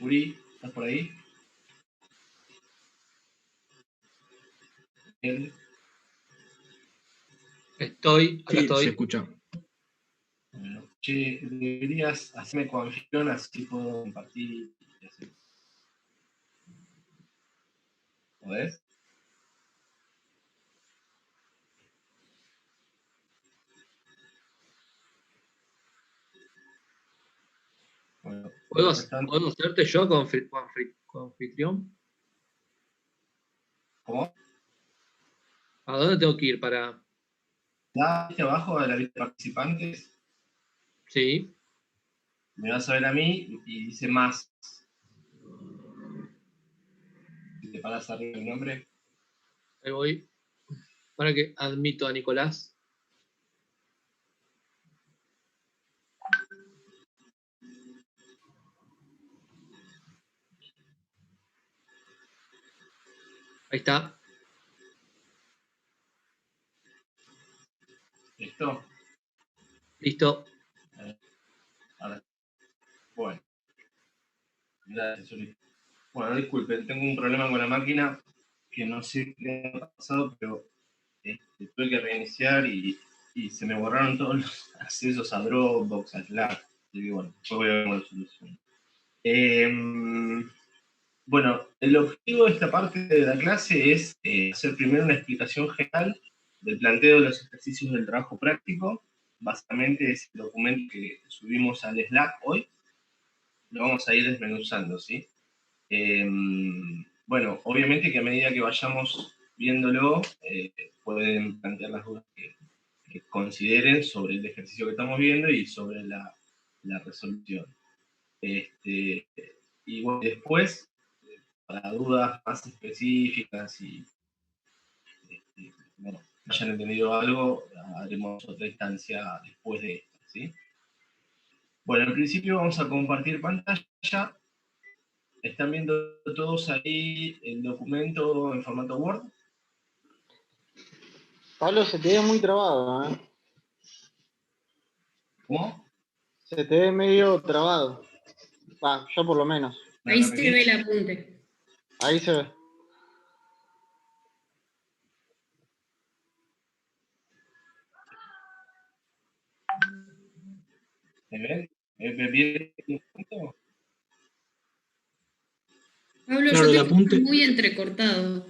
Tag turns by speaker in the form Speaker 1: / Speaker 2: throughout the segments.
Speaker 1: Uri, ¿estás por ahí? Él.
Speaker 2: Acá estoy.
Speaker 3: Se escucha.
Speaker 1: Bueno, che, deberías hacerme coanfitrión, así puedo compartir y hacer. ¿Podés? Bueno,
Speaker 2: ¿Puedo
Speaker 1: mientras tanto,
Speaker 2: hacerte yo anfitrión?
Speaker 1: ¿cómo?
Speaker 2: ¿A dónde tengo que ir para...?
Speaker 1: Aquí abajo de la lista de participantes,
Speaker 2: Sí.
Speaker 1: me vas a ver a mí y dice más. Si te paras arriba el nombre.
Speaker 2: Ahí voy. Para que admito a Nicolás. Ahí está.
Speaker 1: ¿Listo?
Speaker 2: Listo.
Speaker 1: Ahora, bueno, gracias, Uri. Bueno, disculpen, tengo un problema con la máquina que no sé qué ha pasado, pero tuve que reiniciar y se me borraron todos los accesos a Dropbox, a Slack. Así que bueno, después voy a ver cómo lo soluciono. Bueno, el objetivo de esta parte de la clase es hacer primero una explicación general del planteo de los ejercicios del trabajo práctico. Básicamente es el documento que subimos al Slack hoy. Lo vamos a ir desmenuzando, ¿sí? Bueno, obviamente que a medida que vayamos viéndolo, pueden plantear las dudas que consideren sobre el ejercicio que estamos viendo y sobre la resolución. Y bueno, después, para dudas más específicas y bueno, hayan entendido algo, haremos otra instancia después de esta, ¿sí? Bueno, en principio vamos a compartir pantalla. ¿Están viendo todos ahí el documento en formato Word?
Speaker 4: Pablo, se te ve muy trabado, ¿eh?
Speaker 1: ¿Cómo?
Speaker 4: Se te ve medio trabado. Va, yo por lo menos.
Speaker 5: Ahí se ve el apunte.
Speaker 4: Ahí se ve.
Speaker 1: ¿Me ven? ¿Me viene el punto?
Speaker 5: Pablo,
Speaker 3: Claro,
Speaker 5: yo te
Speaker 3: el
Speaker 5: escucho
Speaker 3: apunte,
Speaker 5: muy entrecortado.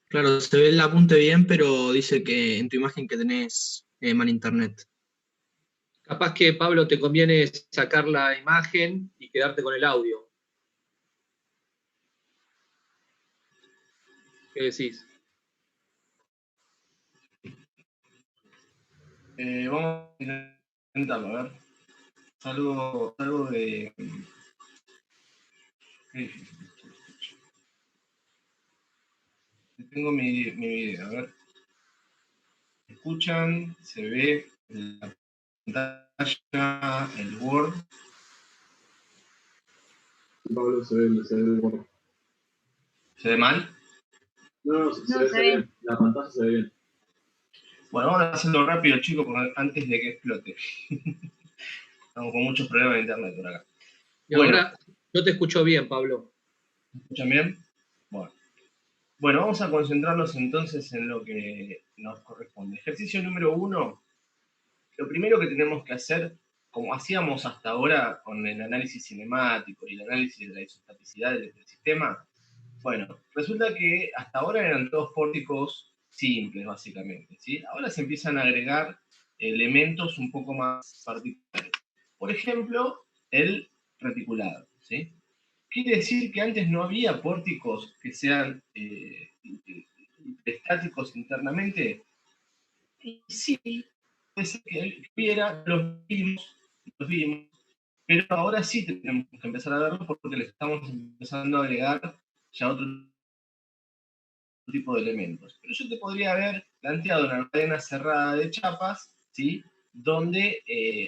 Speaker 3: claro, se ve el apunte bien, pero dice que en tu imagen que tenés mal internet.
Speaker 2: Capaz que, Pablo, te conviene sacar la imagen y quedarte con el audio. ¿Qué decís?
Speaker 1: Vamos a intentarlo, a ver. Salgo de... Qué difícil. Tengo mi video, a ver. ¿Escuchan? ¿Se ve la pantalla, el Word?
Speaker 6: Pablo, se ve bueno.
Speaker 1: ¿Se ve mal?
Speaker 6: No, se ve bien. La pantalla se ve bien.
Speaker 1: Bueno, vamos a hacerlo rápido, chicos, antes de que explote. Estamos con muchos problemas de internet por acá.
Speaker 2: Y
Speaker 1: Bueno.
Speaker 2: ahora yo te escucho bien, Pablo.
Speaker 1: ¿Me escuchan bien? Bueno, vamos a concentrarnos entonces en lo que nos corresponde. Ejercicio número 1. Lo primero que tenemos que hacer, como hacíamos hasta ahora con el análisis cinemático y el análisis de la isostaticidad del sistema, bueno, resulta que hasta ahora eran todos pórticos simples, básicamente, ¿sí? Ahora se empiezan a agregar elementos un poco más particulares. Por ejemplo, el reticulado, ¿sí? Quiere decir que antes no había pórticos que sean estáticos internamente. Y sí, puede ser que hubiera, los vimos, pero ahora sí tenemos que empezar a verlos porque les estamos empezando a agregar ya otro tipo de elementos. Pero yo te podría haber planteado una cadena cerrada de chapas, ¿sí? Donde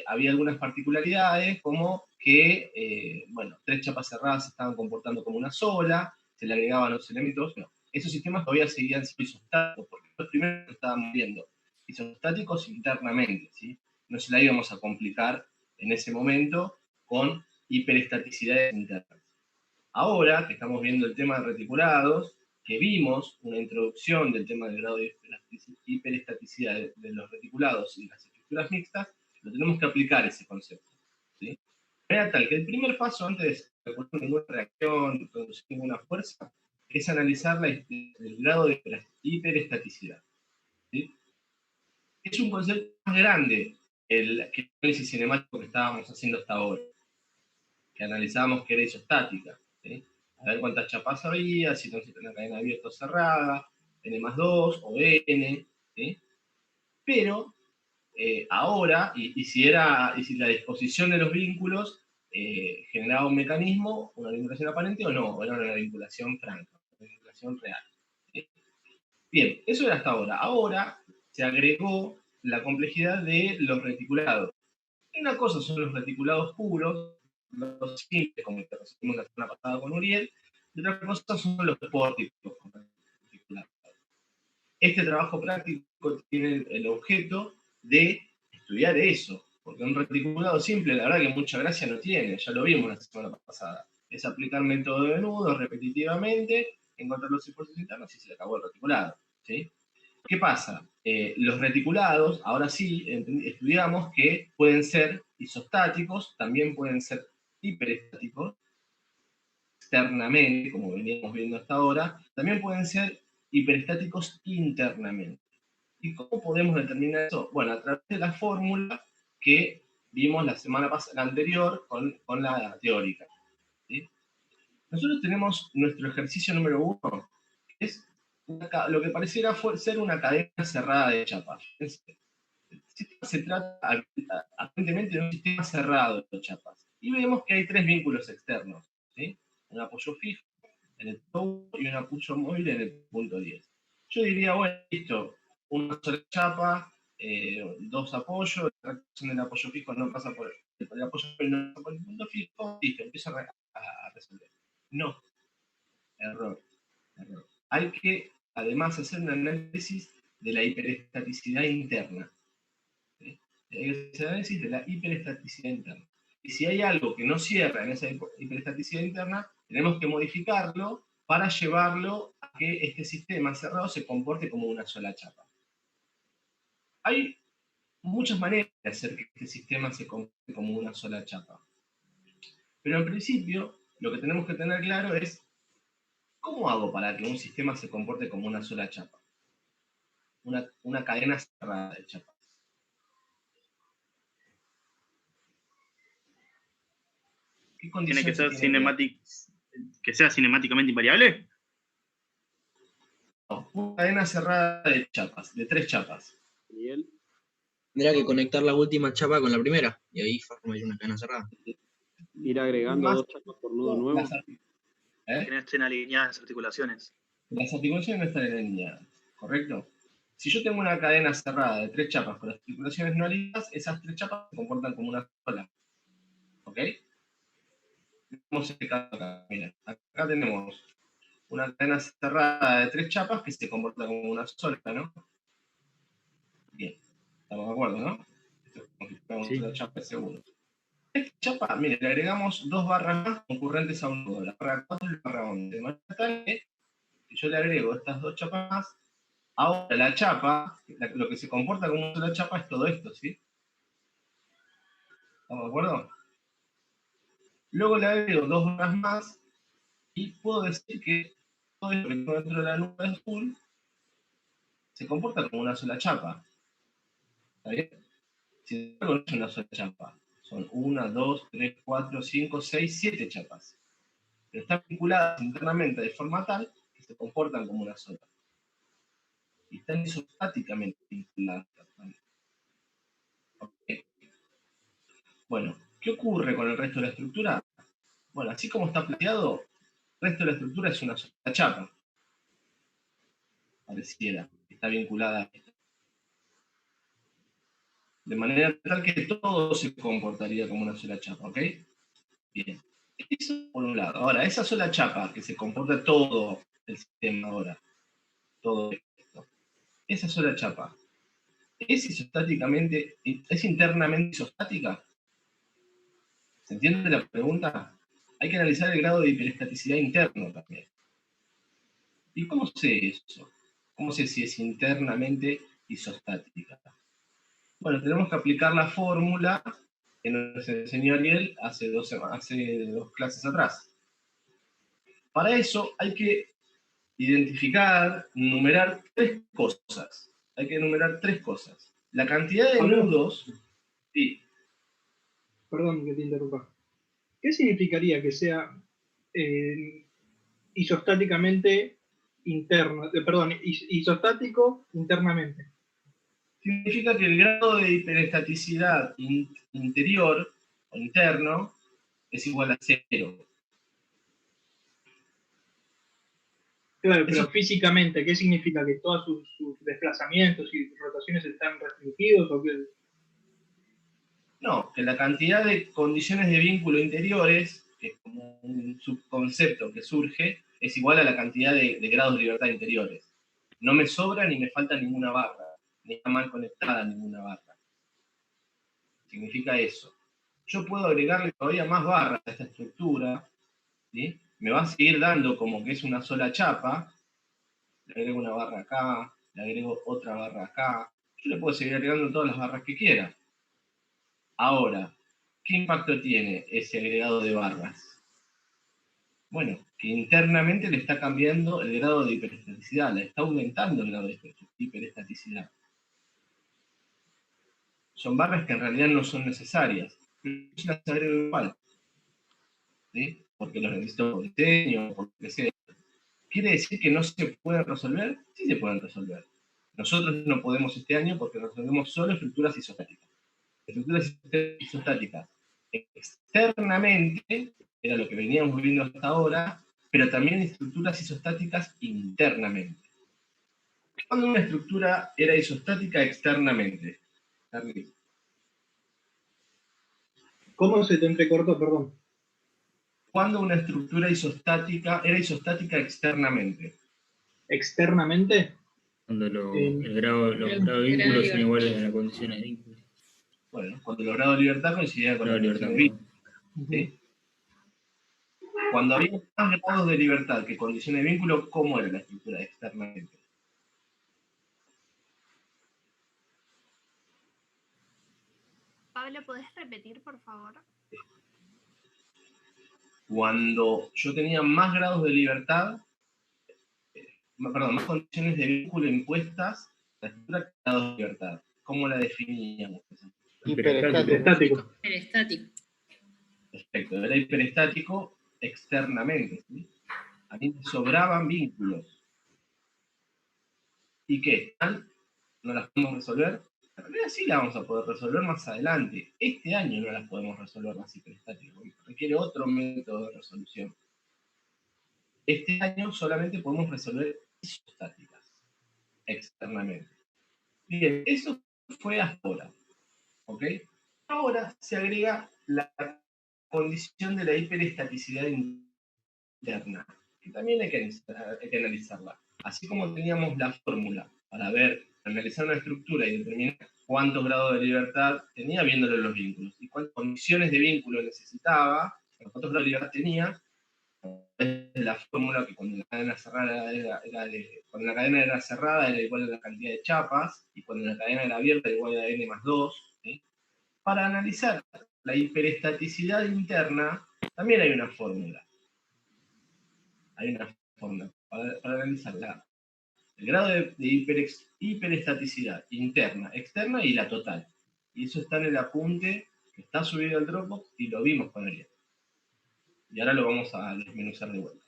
Speaker 1: había algunas particularidades, como que, bueno, 3 chapas cerradas se estaban comportando como una sola, se le agregaban los elementos. No, esos sistemas todavía seguían siendo isostáticos, porque los primeros estábamos viendo isostáticos internamente, ¿sí? No se la íbamos a complicar en ese momento con hiperestaticidades internas. Ahora que estamos viendo el tema de reticulados, que vimos una introducción del tema del grado de hiperestaticidad de los reticulados y las estructuras mixtas, lo tenemos que aplicar ese concepto, ¿sí? De manera tal que el primer paso, antes de recurrir ninguna reacción, producir ninguna fuerza, es analizar el grado de hiperestaticidad, ¿sí? Es un concepto más grande que el análisis cinemático que estábamos haciendo hasta ahora, que analizábamos que era isostática, ¿sí? A ver cuántas chapas había, si no se tiene una cadena abierta o cerrada, n+2 o n, ¿sí? Pero ahora, y si la disposición de los vínculos generaba un mecanismo, una vinculación aparente o no, o era una vinculación franca, una vinculación real, ¿sí? Bien, eso era hasta ahora. Ahora se agregó la complejidad de los reticulados. Una cosa son los reticulados puros, los simples, como que resolvimos la semana pasada con Uriel, y otra cosa son los pórticos reticulados. Este trabajo práctico tiene el objeto de estudiar eso, porque un reticulado simple, la verdad que mucha gracia no tiene, ya lo vimos la semana pasada. Es aplicar método de nudos repetitivamente, encontrar los esfuerzos internos y se le acabó el reticulado, ¿sí? ¿Qué pasa? Los reticulados, ahora sí, estudiamos que pueden ser isostáticos, también pueden ser hiperestáticos, externamente, como veníamos viendo hasta ahora, también pueden ser hiperestáticos internamente. ¿Y cómo podemos determinar eso? Bueno, a través de la fórmula que vimos la semana anterior con la teórica, ¿sí? Nosotros tenemos nuestro ejercicio número 1, que es lo que pareciera ser una cadena cerrada de chapas. Se trata aparentemente de un sistema cerrado de chapas. Y vemos que hay 3 vínculos externos, ¿sí? Un apoyo fijo en el punto 1 y un apoyo móvil en el punto 10. Yo diría, bueno, listo, una sola chapa, 2 apoyos, la reacción del apoyo fijo no pasa por el apoyo móvil, no pasa por el punto fijo, listo, empiezo a resolver. No, error. Hay que además hacer un análisis de la hiperestaticidad interna. ¿Sí? Hay que hacer un análisis de la hiperestaticidad interna. Y si hay algo que no cierra en esa hiperestaticidad interna, tenemos que modificarlo para llevarlo a que este sistema cerrado se comporte como una sola chapa. Hay muchas maneras de hacer que este sistema se comporte como una sola chapa. Pero en principio, lo que tenemos que tener claro es ¿cómo hago para que un sistema se comporte como una sola chapa? Una cadena cerrada de chapas. ¿Qué
Speaker 7: ¿Tiene que
Speaker 1: condiciones
Speaker 7: ser que sea cinemáticamente invariable?
Speaker 1: No, una cadena cerrada de chapas, de 3 chapas.
Speaker 6: Miguel,
Speaker 3: Tendría que conectar la última chapa con la primera, y ahí formaría una cadena cerrada.
Speaker 6: ir agregando
Speaker 1: Más-
Speaker 6: 2 chapas por nudo nuevo.
Speaker 7: Que no estén alineadas las articulaciones.
Speaker 1: Las articulaciones no están alineadas, ¿correcto? Si yo tengo una cadena cerrada de 3 chapas con las articulaciones no alineadas, esas 3 chapas se comportan como una sola. ¿Ok? Vamos este caso acá. Mira, acá tenemos una cadena cerrada de 3 chapas que se comporta como una sola, ¿no? Bien, estamos de acuerdo, ¿no? Esto es como si fuera una sola chapa de seguro. Esta chapa, mire, le agregamos 2 barras más concurrentes a un nudo, la barra 4 y la barra 11. De manera tal que si yo le agrego estas 2 chapas más, ahora la chapa, lo que se comporta como una sola chapa es todo esto, ¿sí? ¿Estamos de acuerdo? Luego le agrego 2 barras más y puedo decir que todo esto que tengo dentro de la nube azul se comporta como una sola chapa. ¿Está bien? Sin embargo, no es una sola chapa. Son 1, 2, 3, 4, 5, 6, 7 chapas. Pero están vinculadas internamente de forma tal que se comportan como una sola. Y están isostáticamente vinculadas. ¿Okay? Bueno, ¿qué ocurre con el resto de la estructura? Bueno, así como está planteado, el resto de la estructura es una sola chapa. Pareciera, está vinculada a esto. De manera tal que todo se comportaría como una sola chapa, ¿ok? Bien. Eso por un lado. Ahora, esa sola chapa que se comporta todo el sistema ahora, todo esto, esa sola chapa, ¿es isostáticamente, es internamente isostática? ¿Se entiende la pregunta? Hay que analizar el grado de hiperestaticidad interno también. ¿Y cómo sé eso? ¿Cómo sé si es internamente isostática? Bueno, tenemos que aplicar la fórmula que nos enseñó Ariel hace dos clases atrás. Para eso hay que identificar, numerar tres cosas. Hay que enumerar tres cosas. La cantidad de
Speaker 8: Pablo.
Speaker 1: nudos... Sí.
Speaker 8: Perdón que te interrumpa. ¿Qué significaría que sea isostáticamente interno, isostático internamente?
Speaker 1: Significa que el grado de hiperestaticidad interior o interno es igual a 0.
Speaker 8: Claro, pero
Speaker 1: Eso-
Speaker 8: físicamente, ¿qué significa? ¿Que todos sus desplazamientos y rotaciones están restringidos? ¿O qué?
Speaker 1: No, que la cantidad de condiciones de vínculo interiores, que es como un subconcepto que surge, es igual a la cantidad de grados de libertad interiores. No me sobra ni me falta ninguna barra, ni está mal conectada ninguna barra. Significa eso. Yo puedo agregarle todavía más barras a esta estructura, ¿sí? Me va a seguir dando como que es una sola chapa, le agrego una barra acá, le agrego otra barra acá, yo le puedo seguir agregando todas las barras que quiera. Ahora, ¿qué impacto tiene ese agregado de barras? Bueno, que internamente le está cambiando el grado de hiperestaticidad, le está aumentando el grado de hiperestaticidad. Son barras que en realidad no son necesarias, pero yo las agrego igual, ¿sí? Porque los necesito por diseño, por lo que sea. ¿Quiere decir que no se pueden resolver? Sí se pueden resolver. Nosotros no podemos este año porque resolvemos solo estructuras isostáticas. Estructuras isostáticas externamente, era lo que veníamos viendo hasta ahora, pero también estructuras isostáticas internamente. ¿Cuándo una estructura era isostática externamente? Carly.
Speaker 8: ¿Cómo se te entrecortó, perdón?
Speaker 1: ¿Cuándo una estructura isostática era isostática externamente?
Speaker 8: ¿Externamente?
Speaker 9: Cuando los
Speaker 8: El
Speaker 9: grados de vínculos son iguales a las condiciones de vínculo.
Speaker 1: Bueno, cuando los grados de libertad coincidían con las condiciones de vínculo. ¿Sí? Cuando había más grados de libertad que condiciones de vínculo, ¿cómo era la estructura externamente?
Speaker 10: Pablo, ¿podés repetir, por favor?
Speaker 1: Cuando yo tenía más grados de libertad, más condiciones de vínculo impuestas, la estructura de grados de libertad. ¿Cómo la definíamos?
Speaker 8: Hiperestático.
Speaker 5: Hiperestático.
Speaker 1: Perfecto, era hiperestático externamente. ¿Sí? A mí me sobraban vínculos. ¿Y qué? ¿No las podemos resolver? En realidad sí las vamos a poder resolver más adelante. Este año no las podemos resolver las hiperestáticas. Requiere otro método de resolución. Este año solamente podemos resolver isostáticas externamente. Bien, eso fue hasta ahora. ¿Ok? Ahora se agrega la condición de la hiperestaticidad interna, que también hay que analizarla. Así como teníamos la fórmula para analizar una estructura y determinar cuántos grados de libertad tenía viéndole los vínculos y cuántas condiciones de vínculo necesitaba, cuántos grados de libertad tenía, es la fórmula que cuando la cadena cerrada cuando la cadena era cerrada era igual a la cantidad de chapas y cuando la cadena era abierta era igual a n más 2. ¿Sí? Para analizar la hiperestaticidad interna también hay una fórmula. Hay una fórmula para analizar el grado de hiperestaticidad interna, externa y la total. Y eso está en el apunte que está subido al Dropbox y lo vimos con Ariel. Y ahora lo vamos a desmenuzar de vuelta.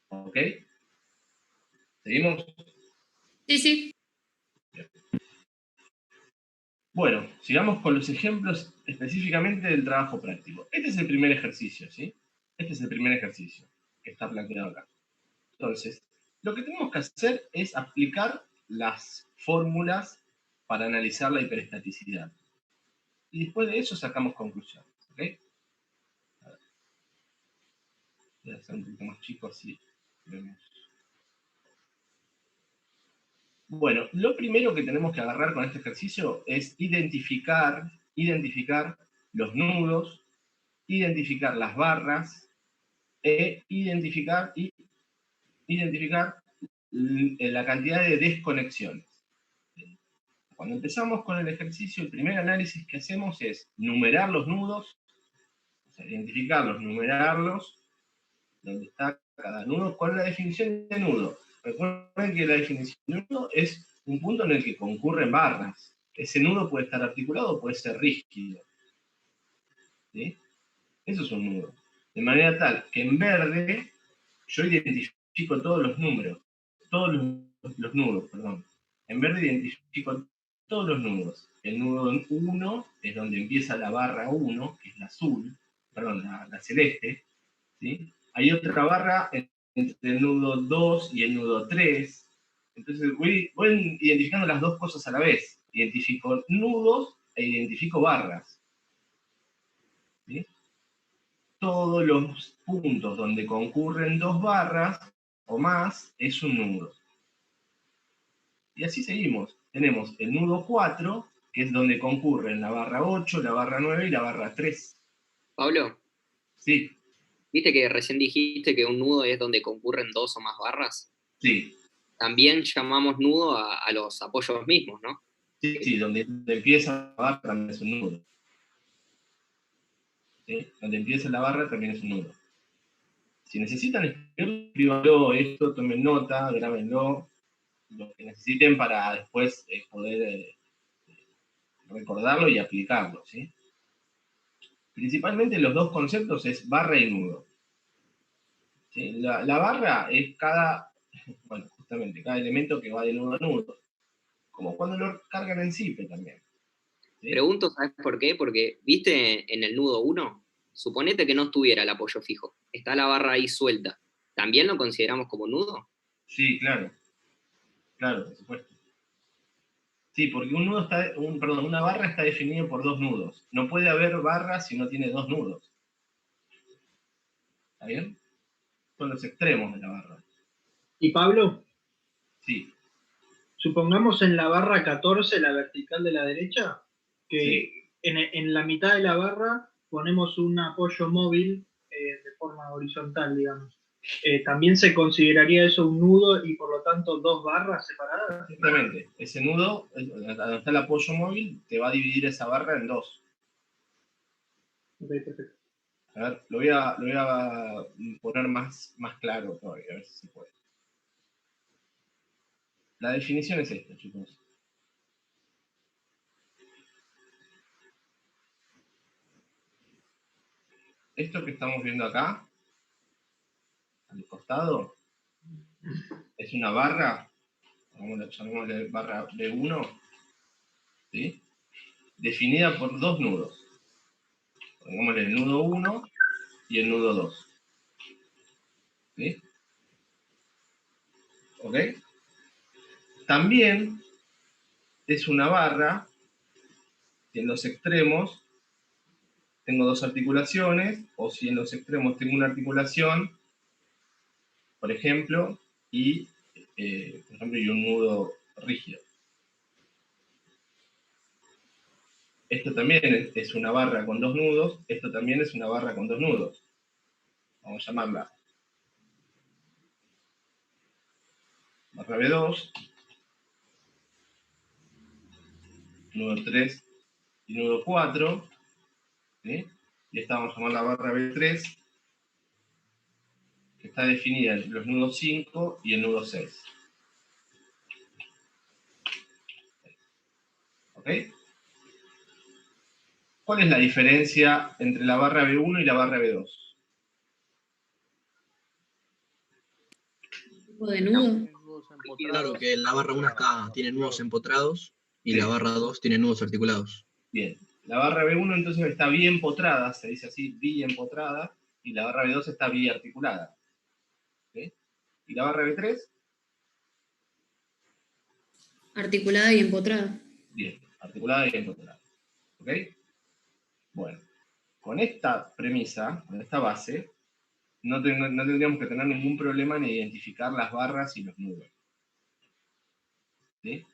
Speaker 1: ¿Ok? ¿Seguimos?
Speaker 5: Sí, sí.
Speaker 1: Bien. Bueno, sigamos con los ejemplos específicamente del trabajo práctico. Este es el primer ejercicio, ¿sí? Este es el primer ejercicio que está planteado acá. Entonces, lo que tenemos que hacer es aplicar las fórmulas para analizar la hiperestaticidad. Y después de eso sacamos conclusiones. ¿Ok? A ver. Voy a hacer un poquito más chico así vemos. Bueno, lo primero que tenemos que agarrar con este ejercicio es identificar los nudos, identificar las barras e identificar la cantidad de desconexiones. Cuando empezamos con el ejercicio, el primer análisis que hacemos es numerar los nudos, o sea, identificarlos, numerarlos, donde está cada nudo. ¿Cuál es la definición de nudo? Recuerden que la definición de nudo es un punto en el que concurren barras. Ese nudo puede estar articulado o puede ser rígido. ¿Sí? Eso es un nudo. De manera tal que en verde yo identifico todos los números, todos los nudos, perdón. En verde identifico todos los nudos. El nudo 1 es donde empieza la barra 1, que es la azul, perdón, la celeste. ¿Sí? Hay otra barra entre el nudo 2 y el nudo 3. Entonces voy identificando las dos cosas a la vez. Identifico nudos e identifico barras. ¿Sí? Todos los puntos donde concurren dos barras o más es un nudo. Y así seguimos. Tenemos el nudo 4, que es donde concurren la barra 8, la barra 9 y la barra 3.
Speaker 10: Pablo,
Speaker 1: Sí,
Speaker 10: ¿viste que recién dijiste que un nudo es donde concurren dos o más barras?
Speaker 1: sí.
Speaker 10: También llamamos nudo a los apoyos mismos, ¿no?
Speaker 1: Sí, donde empieza la barra también es un nudo. ¿Sí? Donde empieza la barra también es un nudo. Si necesitan escribanlo esto, tomen nota, grábenlo, lo que necesiten para después poder recordarlo y aplicarlo, ¿sí? Principalmente los dos conceptos es barra y nudo. ¿Sí? La barra es justamente cada elemento que va de nudo a nudo, como cuando lo cargan en zipe también. ¿Sí?
Speaker 10: Pregunto, ¿sabes por qué? Porque, viste, en el nudo 1, suponete que no estuviera el apoyo fijo, está la barra ahí suelta. ¿También lo consideramos como nudo?
Speaker 1: Sí, claro. Claro, por supuesto. Sí, porque una barra está definida por dos nudos. No puede haber barra si no tiene dos nudos. ¿Está bien? Son los extremos de la barra.
Speaker 8: ¿Y Pablo?
Speaker 1: Sí.
Speaker 8: Supongamos en la barra 14, la vertical de la derecha, que
Speaker 1: Sí.
Speaker 8: en la mitad de la barra ponemos un apoyo móvil de forma horizontal, digamos. ¿También se consideraría eso un nudo y por lo tanto dos barras separadas?
Speaker 1: Exactamente. Ese nudo, donde está el apoyo móvil, te va a dividir esa barra en dos.
Speaker 8: Ok, perfecto.
Speaker 1: A ver, lo voy a poner más claro todavía, a ver si se puede. La definición es esta, chicos. Esto que estamos viendo acá, al costado, es una barra, llamémosle barra B1, ¿sí? Definida por dos nudos. Pongámosle el nudo 1 y el nudo 2. ¿Sí? ¿Ok? También es una barra que en los extremos tengo dos articulaciones, o si en los extremos tengo una articulación, por ejemplo, y un nudo rígido. Esto también es una barra con dos nudos, esto también es una barra con dos nudos. Vamos a llamarla barra B2, nudo 3 y nudo 4, ¿sí? Y esta vamos a llamar la barra B3, que está definida entre los nudos 5 y el nudo 6. ¿Ok? ¿Cuál es la diferencia entre la barra B1 y la barra B2?
Speaker 5: Tipo de nudo.
Speaker 3: Claro que la barra 1 tiene nudos empotrados y
Speaker 1: Sí.
Speaker 3: la barra 2 tiene nudos articulados.
Speaker 1: Bien. La barra B1 entonces está bien potrada, se dice así, bien potrada, y la barra B2 está bien articulada. ¿Sí? ¿Y la barra B3?
Speaker 5: Articulada y empotrada.
Speaker 1: Bien, articulada y bien potrada. ¿Ok? Bueno, con esta premisa, con esta base, no tendríamos que tener ningún problema en identificar las barras y los nudos. ¿Sí?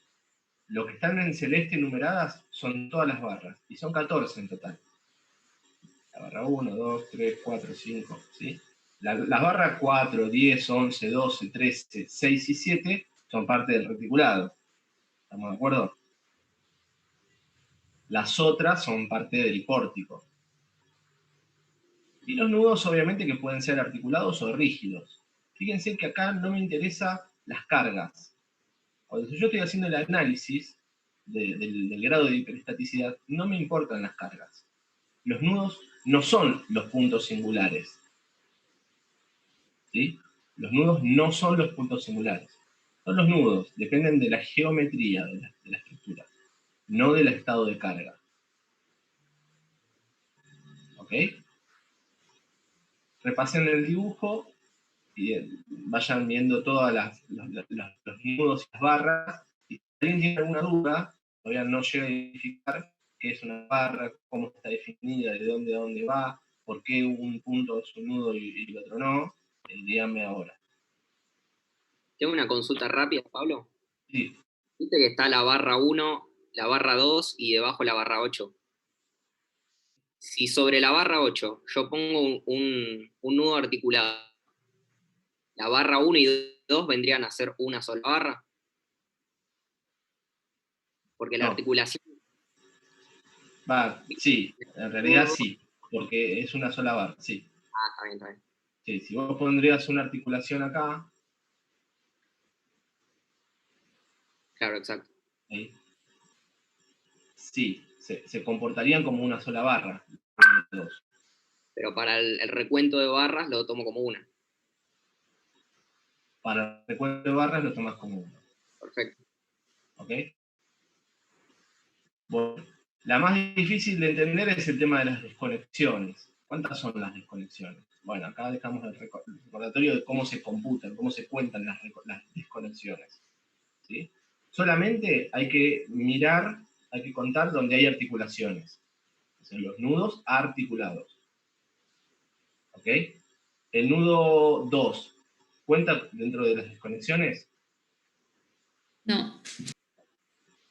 Speaker 1: Lo que están en celeste numeradas son todas las barras, y son 14 en total. La barra 1, 2, 3, 4, 5, ¿sí? Las barras 4, 10, 11, 12, 13, 6 y 7 son parte del reticulado. ¿Estamos de acuerdo? Las otras son parte del pórtico. Y los nudos, obviamente, que pueden ser articulados o rígidos. Fíjense que acá no me interesan las cargas. Cuando yo estoy haciendo el análisis del grado de hiperestaticidad, no me importan las cargas. Los nudos no son los puntos singulares. ¿Sí? Los nudos no son los puntos singulares. Son los nudos, dependen de la geometría de la estructura, no del estado de carga. ¿Ok? Repasen el dibujo y vayan viendo todos los nudos y las barras. Si alguien tiene alguna duda, todavía no llega a identificar qué es una barra, cómo está definida, de dónde a dónde va, por qué un punto es un nudo y el otro no, díganme ahora.
Speaker 10: Tengo una consulta rápida, Pablo.
Speaker 1: Sí.
Speaker 10: Viste que está la barra 1, la barra 2 y debajo la barra 8. Si sobre la barra 8 yo pongo un nudo articulado, la barra 1 y 2 vendrían a ser una sola barra. Porque la articulación...
Speaker 1: Sí, en realidad sí, porque es una sola barra, sí.
Speaker 10: Ah, está bien, está bien.
Speaker 1: Sí, si vos pondrías una articulación acá...
Speaker 10: Claro, exacto.
Speaker 1: Ahí. Sí, se comportarían como una sola barra.
Speaker 10: Pero para el recuento de barras lo tomo como una.
Speaker 1: Para el recuento de barras lo tomas como una.
Speaker 10: Perfecto.
Speaker 1: ¿Ok? Bueno, la más difícil de entender es el tema de las desconexiones. ¿Cuántas son las desconexiones? Bueno, acá dejamos el recordatorio de cómo se computan, cómo se cuentan las desconexiones. ¿Sí? Solamente hay que mirar, hay que contar donde hay articulaciones. O sea, los nudos articulados. ¿Ok? El nudo 2, ¿cuenta dentro de las desconexiones?
Speaker 5: No.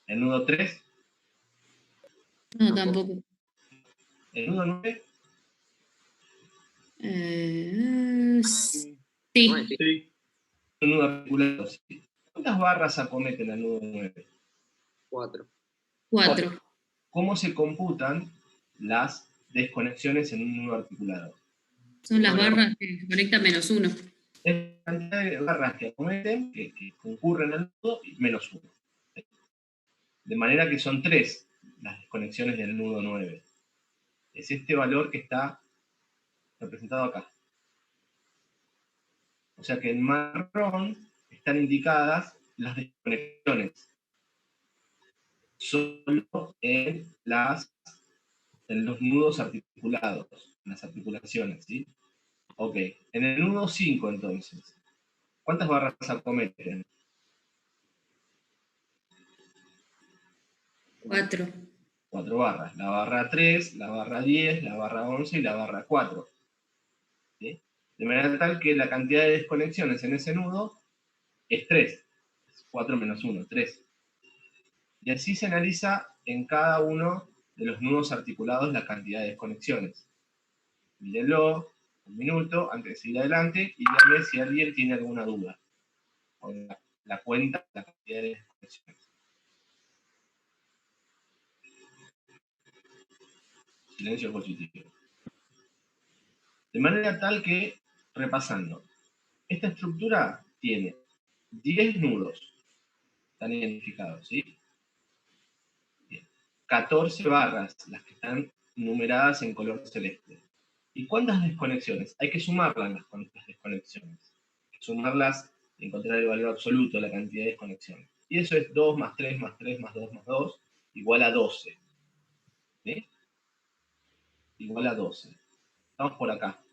Speaker 1: ¿El nudo 3?
Speaker 5: No, tampoco.
Speaker 1: ¿El nudo 9?
Speaker 5: Sí.
Speaker 1: Un nudo articulado, sí. ¿Cuántas barras acometen al nudo 9?
Speaker 10: 4.
Speaker 5: 4.
Speaker 1: ¿Cómo se computan las desconexiones en un nudo articulado?
Speaker 5: Son las barras que se conectan menos 1.
Speaker 1: Es la cantidad de barras que acometen, que concurren al nudo, menos 1. De manera que son 3 las desconexiones del nudo 9. Es este valor que está representado acá. O sea que en marrón están indicadas las desconexiones. Solo en los nudos articulados, en las articulaciones, ¿sí? Ok, en el nudo 5 entonces, ¿cuántas barras acometen?
Speaker 5: 4.
Speaker 1: 4 barras, la barra 3, la barra 10, la barra 11 y la barra 4. ¿Sí? De manera tal que la cantidad de desconexiones en ese nudo es 3. 4 menos 1, 3. Y así se analiza en cada uno de los nudos articulados la cantidad de desconexiones. Mírenlo un minuto antes de seguir adelante y díganme si alguien tiene alguna duda con la cuenta, la cantidad de desconexiones. Silencio positivo. De manera tal que, repasando, esta estructura tiene 10 nudos, están identificados, ¿sí? 14 barras, las que están numeradas en color celeste. ¿Y cuántas desconexiones? Hay que sumarlas las desconexiones. Hay que sumarlas y encontrar el valor absoluto de la cantidad de desconexiones. Y eso es 2 más 3 más 3 más 2 más 2 igual a 12. ¿Sí? Igual a 12. Estamos por acá.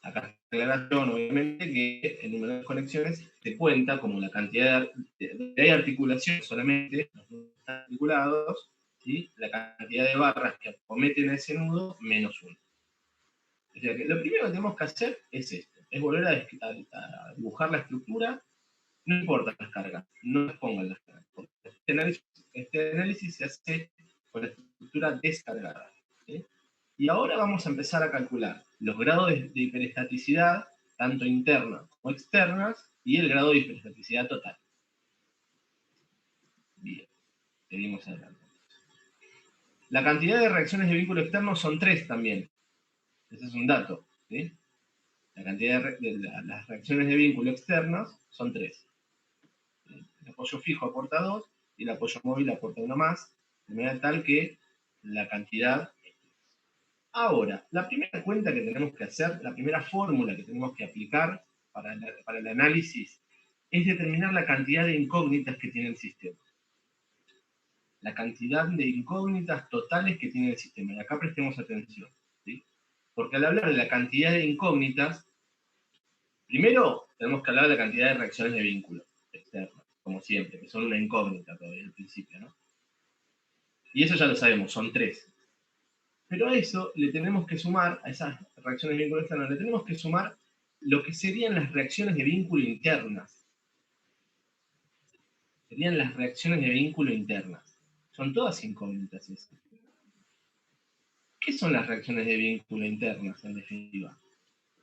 Speaker 1: Acá aclaración, obviamente, que el número de desconexiones se cuenta como la cantidad de articulaciones solamente, los nudos articulados, ¿sí? La cantidad de barras que acometen ese nudo menos 1. O sea que lo primero que tenemos que hacer es esto, es volver a dibujar la estructura, no importa las cargas, no les pongan las cargas. Este análisis se hace con la estructura descargada. ¿Sí? Y ahora vamos a empezar a calcular los grados de hiperestaticidad, tanto internas como externas, y el grado de hiperestaticidad total. Bien, seguimos adelante. La cantidad de reacciones de vínculo externo son 3 también. Ese es un dato, ¿sí? La cantidad las reacciones de vínculo externas son 3. El apoyo fijo aporta 2 y el apoyo móvil aporta 1 más, de manera tal que la cantidad es 3. Ahora, la primera cuenta que tenemos que hacer, la primera fórmula que tenemos que aplicar para el análisis, es determinar la cantidad de incógnitas que tiene el sistema. La cantidad de incógnitas totales que tiene el sistema. Y acá prestemos atención, ¿sí? Porque al hablar de la cantidad de incógnitas, primero tenemos que hablar de la cantidad de reacciones de vínculo externas, como siempre, que son una incógnita todavía al principio, ¿no? Y eso ya lo sabemos, son 3. Pero a eso le tenemos que sumar, a esas reacciones de vínculo externas, le tenemos que sumar lo que serían las reacciones de vínculo internas. Serían las reacciones de vínculo internas. Son todas incógnitas esas. ¿Qué son las reacciones de vínculo internas, en definitiva?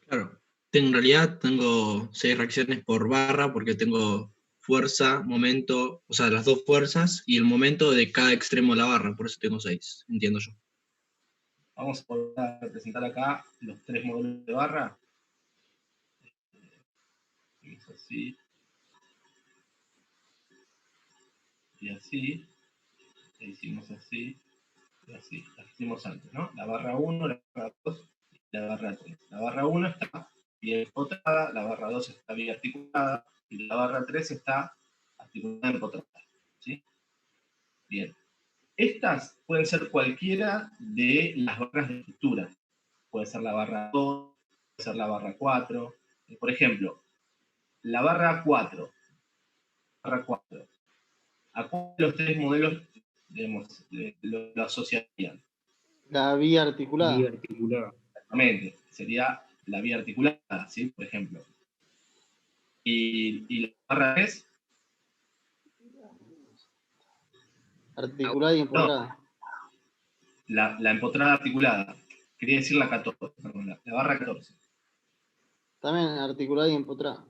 Speaker 3: Claro. En realidad tengo 6 reacciones por barra porque tengo fuerza, momento, o sea, las 2 fuerzas y el momento de cada extremo de la barra, por eso tengo 6, entiendo yo.
Speaker 1: Vamos a representar acá los 3 modelos de barra. Es así. Y así. Le hicimos así. Y así. Las hicimos antes, ¿no? La barra 1, la barra 2 y la barra 3. La barra 1 está bien empotrada, la barra 2 está bien articulada y la barra 3 está articulada empotrada. ¿Sí? Bien. Estas pueden ser cualquiera de las barras de estructura. Puede ser la barra 2, puede ser la barra 4. Por ejemplo, la barra 4. ¿A cuál de los 3 modelos, digamos, lo asociarían?
Speaker 4: La vía articulada.
Speaker 9: Vía articulada.
Speaker 1: Exactamente. Sería la vía articulada, ¿sí? Por ejemplo. ¿Y la barra 3?
Speaker 4: Articulada y empotrada.
Speaker 1: La empotrada articulada. Quería decir la 14, perdón, la barra 14.
Speaker 4: También articulada y empotrada.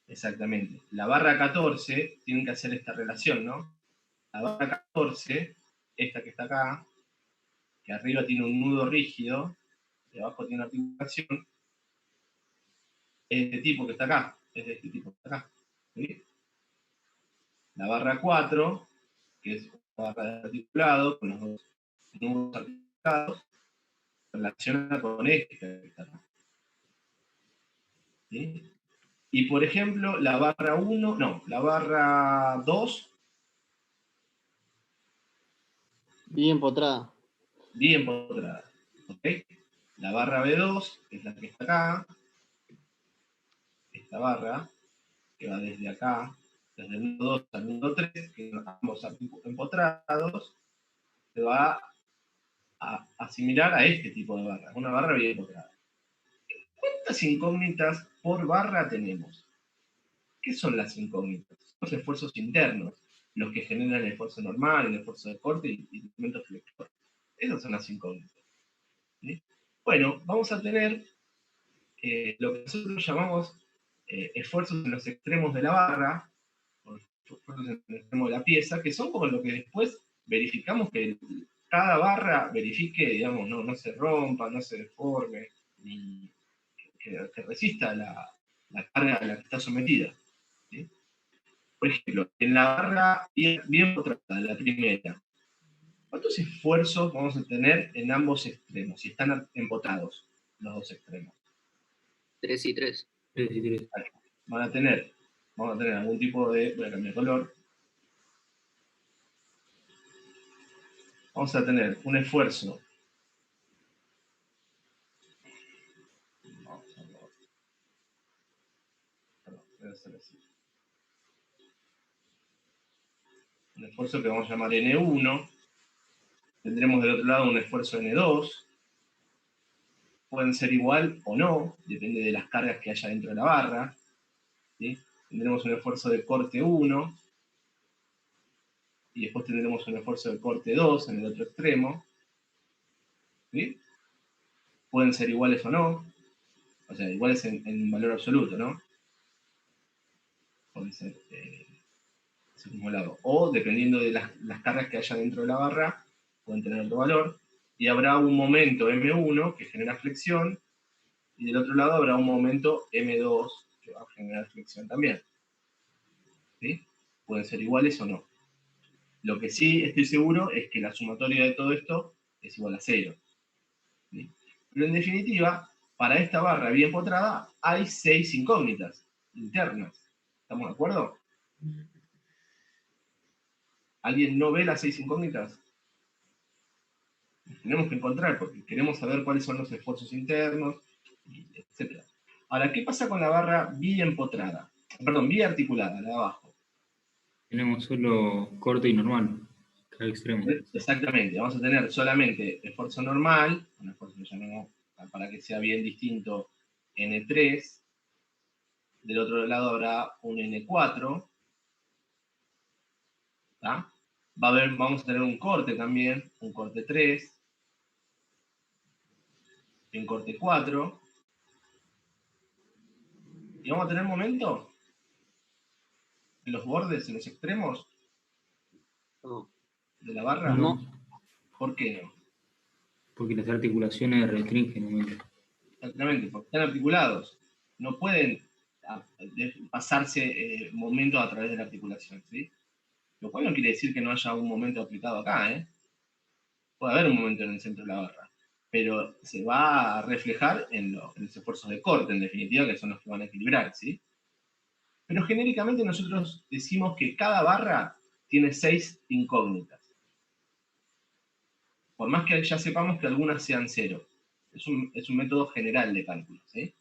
Speaker 1: Exactamente. La barra 14, tienen que hacer esta relación, ¿no? La barra 14, esta que está acá, que arriba tiene un nudo rígido, y abajo tiene una articulación, es de este tipo que está acá, es de este tipo que está acá. ¿Sí? La barra 4, que es una barra de articulado, con los 2 nudos articulados, relaciona con este que está acá. ¿Sí? Y por ejemplo, la barra 1, no, la barra 2.
Speaker 4: Bien empotrada.
Speaker 1: Bien empotrada. ¿Ok? La barra B2, que es la que está acá. Esta barra, que va desde acá, desde el nudo 2 al nudo 3, que ambos empotrados, se va a asimilar a este tipo de barra, una barra bien empotrada. ¿Cuántas incógnitas por barra tenemos? ¿Qué son las incógnitas? Son los esfuerzos internos, los que generan el esfuerzo normal, el esfuerzo de corte y el momento flector. Esas son las incógnitas. ¿Sí? Bueno, vamos a tener lo que nosotros llamamos esfuerzos en los extremos de la barra, o esfuerzos en el extremo de la pieza, que son como lo que después verificamos que cada barra verifique, digamos, no se rompa, no se deforme, ni que resista la carga a la que está sometida. ¿Sí? Por ejemplo, en la barra bien tratada, la primera, ¿cuántos esfuerzos vamos a tener en ambos extremos, si están empotrados los 2 extremos?
Speaker 10: 3 y 3.
Speaker 9: 3 y 3.
Speaker 1: Vamos a tener algún tipo de... Voy a cambiar de color. Vamos a tener un esfuerzo. Un esfuerzo que vamos a llamar N1. Tendremos del otro lado un esfuerzo N2. Pueden ser igual o no, depende de las cargas que haya dentro de la barra. ¿Sí? Tendremos un esfuerzo de corte 1. Y después tendremos un esfuerzo de corte 2 en el otro extremo. ¿Sí? pueden ser iguales o no, o sea, iguales en valor absoluto, ¿no? Pueden ser ese mismo lado. O, dependiendo de las cargas que haya dentro de la barra, pueden tener otro valor, y habrá un momento M1 que genera flexión, y del otro lado habrá un momento M2 que va a generar flexión también. ¿Sí? Pueden ser iguales o no. Lo que sí estoy seguro es que la sumatoria de todo esto es igual a 0. ¿Sí? Pero en definitiva, para esta barra bien empotrada hay 6 incógnitas internas. ¿Estamos de acuerdo? ¿Alguien no ve las 6 incógnitas? Las tenemos que encontrar porque queremos saber cuáles son los esfuerzos internos, etc. Ahora, ¿qué pasa con la barra biempotrada? Perdón, biarticulada, la de abajo.
Speaker 9: Tenemos solo corte y normal, cada extremo.
Speaker 1: Exactamente, vamos a tener solamente esfuerzo normal, un esfuerzo que llamemos, para que sea bien distinto, N3. Del otro lado habrá un N4. ¿Tá? Vamos a tener un corte también, un corte 3. Y un corte 4. Y vamos a tener momento en los bordes, en los extremos de la barra.
Speaker 9: No.
Speaker 1: ¿Por qué no?
Speaker 9: Porque las articulaciones restringen un momento.
Speaker 1: Exactamente, porque están articulados. No pueden pasarse momentos a través de la articulación, ¿sí? Lo cual no quiere decir que no haya un momento aplicado acá, ¿eh? Puede haber un momento en el centro de la barra, pero se va a reflejar en los esfuerzos de corte, en definitiva, que son los que van a equilibrar, ¿sí? Pero genéricamente nosotros decimos que cada barra tiene 6 incógnitas. Por más que ya sepamos que algunas sean 0. Es un método general de cálculo, ¿sí?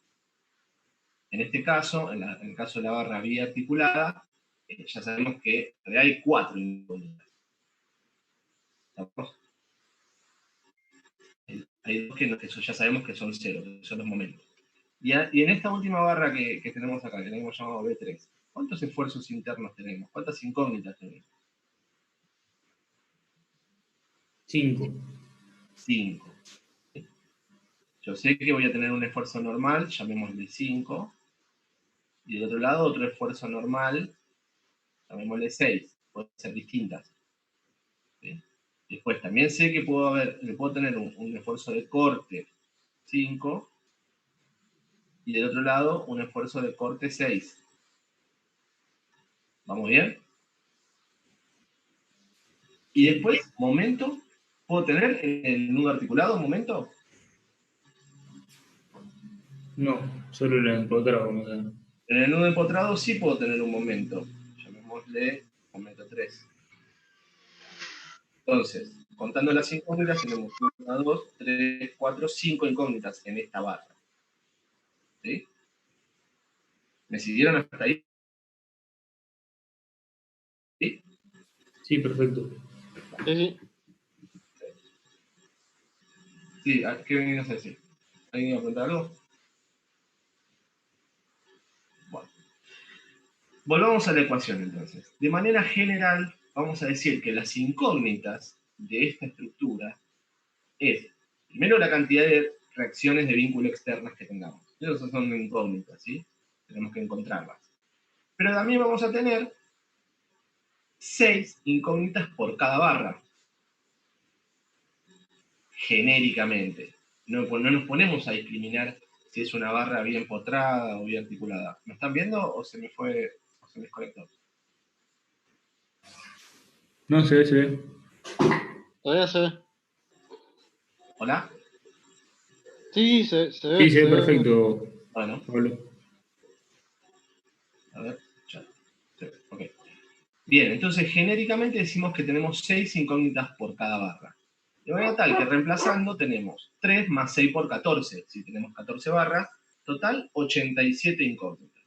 Speaker 1: En este caso, en el caso de la barra biarticulada, ya sabemos que hay 4 incógnitas. ¿Estamos? Hay dos que ya sabemos que son 0, que son los momentos. Y en esta última barra que tenemos acá, que la hemos llamado B3, ¿cuántos esfuerzos internos tenemos? ¿Cuántas incógnitas tenemos?
Speaker 9: 5.
Speaker 1: 5. Yo sé que voy a tener un esfuerzo normal, llamémosle 5, y del otro lado otro esfuerzo normal, llamémosle 6, pueden ser distintas. ¿Sí? Después también sé que puedo tener un esfuerzo de corte 5, y del otro lado un esfuerzo de corte 6. ¿Vamos bien? Y después, momento, ¿puedo tener el nudo articulado, momento?
Speaker 9: No, solo el empotrado. O sea.
Speaker 1: En el nudo empotrado sí puedo tener un momento. Llamémosle momento 3. Entonces, contando las incógnitas, tenemos 1, 2, 3, 4, 5 incógnitas en esta barra. ¿Sí? ¿Me siguieron hasta ahí? ¿Sí?
Speaker 9: Sí, perfecto.
Speaker 4: Sí.
Speaker 1: Sí, ¿qué venimos a decir? ¿Alguien iba a preguntar algo? Bueno. Volvamos a la ecuación entonces. De manera general, vamos a decir que las incógnitas de esta estructura es, primero, la cantidad de reacciones de vínculo externas que tengamos. Esas son incógnitas, ¿sí? Tenemos que encontrarlas. Pero también vamos a tener 6 incógnitas por cada barra. Genéricamente. No nos ponemos a discriminar si es una barra bien potrada o bien articulada. ¿Me están viendo o se me desconectó?
Speaker 9: No, se ve.
Speaker 4: Todavía se ve.
Speaker 1: ¿Hola?
Speaker 4: Sí, se ve.
Speaker 9: Sí, se ve perfecto.
Speaker 1: Bueno.
Speaker 9: Pablo.
Speaker 1: A ver, ya. Sí, ok. Bien, entonces genéricamente decimos que tenemos 6 incógnitas por cada barra. De manera tal que reemplazando tenemos 3 más 6 por 14. Si tenemos 14 barras, total 87 incógnitas.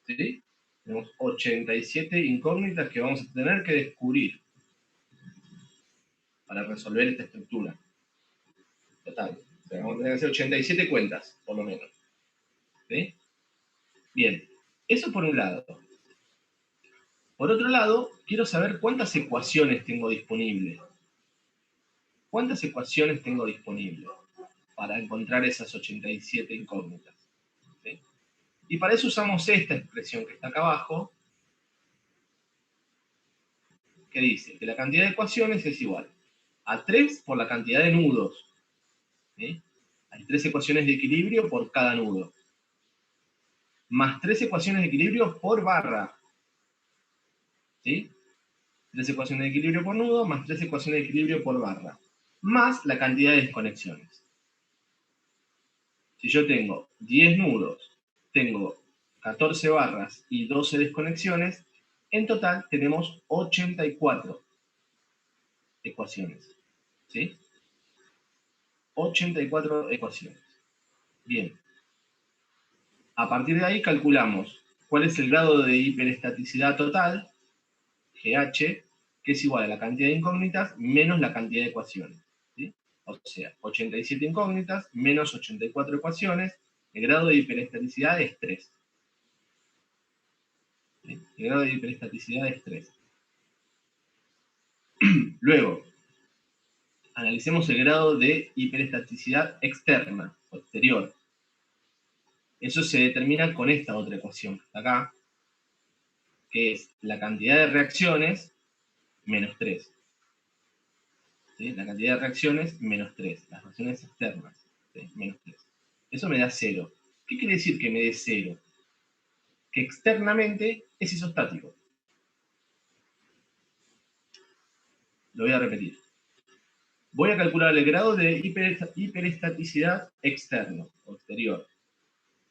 Speaker 1: ¿Sí? Tenemos 87 incógnitas que vamos a tener que descubrir para resolver esta estructura. Total. O sea, vamos a tener que hacer 87 cuentas, por lo menos. ¿Sí? Bien, eso por un lado. Por otro lado, quiero saber cuántas ecuaciones tengo disponibles. ¿Cuántas ecuaciones tengo disponibles? para encontrar esas 87 incógnitas. ¿Sí? Y para eso usamos esta expresión que está acá abajo, que dice que la cantidad de ecuaciones es igual a 3 por la cantidad de nudos. ¿Sí? Hay 3 ecuaciones de equilibrio por cada nudo. Más 3 ecuaciones de equilibrio por barra. ¿Sí? 3 ecuaciones de equilibrio por nudo, más 3 ecuaciones de equilibrio por barra. Más la cantidad de desconexiones. Si yo tengo 10 nudos, tengo 14 barras y 12 desconexiones, en total tenemos 84 ecuaciones. ¿Sí? 84 ecuaciones. Bien. A partir de ahí calculamos cuál es el grado de hiperestaticidad total, GH, que es igual a la cantidad de incógnitas menos la cantidad de ecuaciones. ¿Sí? O sea, 87 incógnitas menos 84 ecuaciones, el grado de hiperestaticidad es 3. ¿Sí? El grado de hiperestaticidad es 3. Luego, analicemos el grado de hiperestaticidad externa, o exterior. Eso se determina con esta otra ecuación que está acá, que es la cantidad de reacciones menos 3. ¿Sí? La cantidad de reacciones menos 3. Las reacciones externas, ¿sí? Menos 3. Eso me da 0. ¿Qué quiere decir que me dé 0? Que externamente es isostático. Lo voy a repetir. Voy a calcular el grado de hiperestaticidad externo o exterior.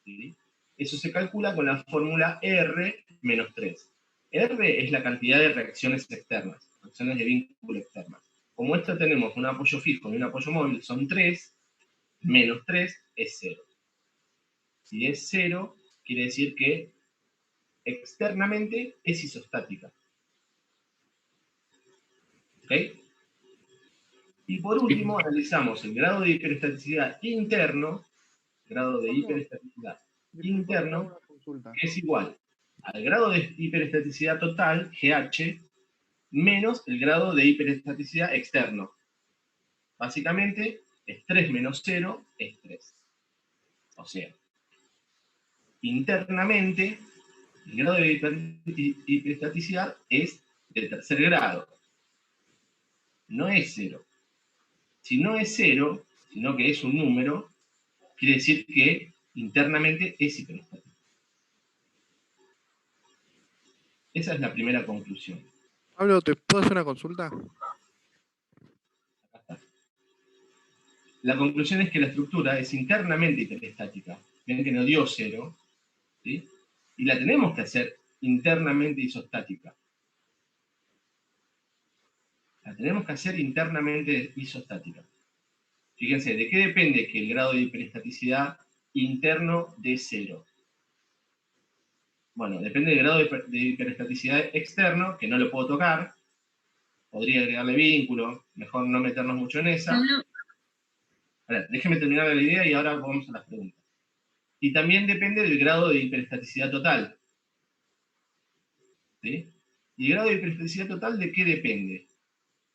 Speaker 1: ¿Sí? Eso se calcula con la fórmula R menos 3. R es la cantidad de reacciones externas, reacciones de vínculo externas. Como esto tenemos un apoyo fijo y un apoyo móvil, son 3, menos 3 es 0. Si es 0, quiere decir que externamente es isostática. ¿Ok? Y por último, analizamos el grado de hiperestaticidad interno, grado de hiperestaticidad interno, que es igual al grado de hiperestaticidad total, GH, menos el grado de hiperestaticidad externo. Básicamente, es 3 menos 0 es 3. O sea, internamente, el grado de hiperestaticidad es de tercer grado. No es 0. Si no es 0, sino que es un número, quiere decir que internamente es hiperestático. Esa es la primera conclusión.
Speaker 11: Pablo, ¿te puedo hacer una consulta?
Speaker 1: La conclusión es que la estructura es internamente hiperestática. Ven que nos dio 0, ¿sí? Y la tenemos que hacer internamente isostática. La tenemos que hacer internamente isostática. Fíjense, ¿de qué depende que el grado de hiperestaticidad interno dé 0? Bueno, depende del grado de hiperestaticidad externo, que no lo puedo tocar. Podría agregarle vínculo, mejor no meternos mucho en esa. Ahora, déjeme terminar la idea y ahora vamos a las preguntas. Y también depende del grado de hiperestaticidad total. ¿Sí? ¿Y el grado de hiperestaticidad total de qué depende?